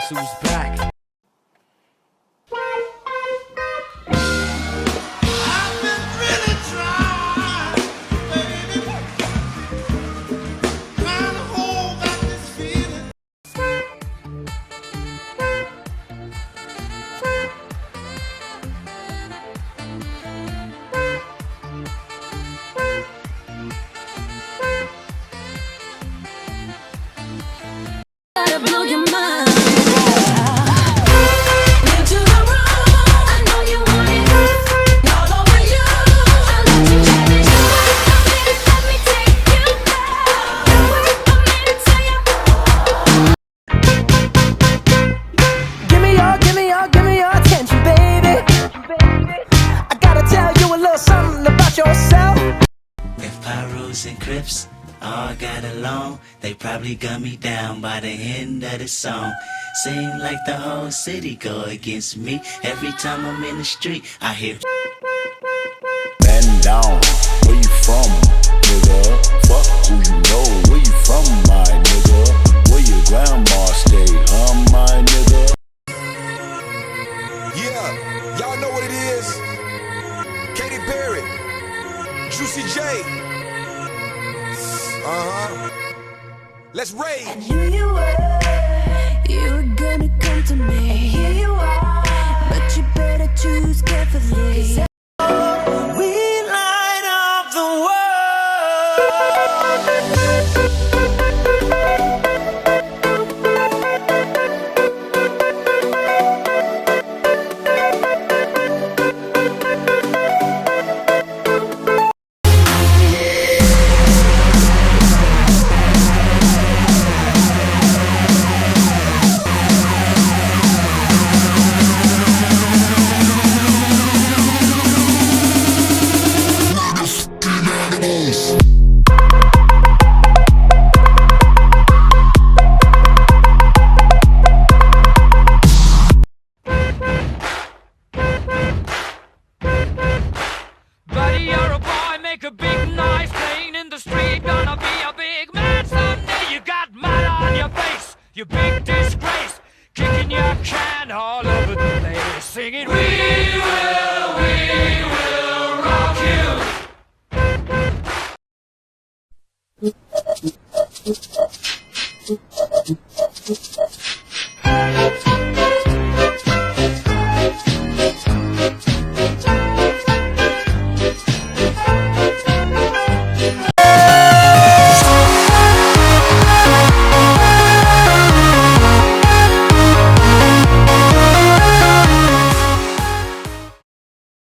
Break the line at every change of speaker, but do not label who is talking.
guess who's back?
Blow your mind.
Give me your attention, baby. I gotta tell you a little something about yourself.
If Pyros and Crips all got along, they probably gun me down by the end of the song. Seem like the whole city go against me. Every time I'm in the street, I hear
bend down, where you from, nigga? Fuck who you know, where you from, my nigga? Where your grandma stay, my nigga?
Yeah, y'all know what it is. Katy Perry, Juicy J. Let's rage.
I knew you were gonna come to me. And here you are, but you better choose carefully.
We light up the world.
You big disgrace, kicking your can all over the place, singing we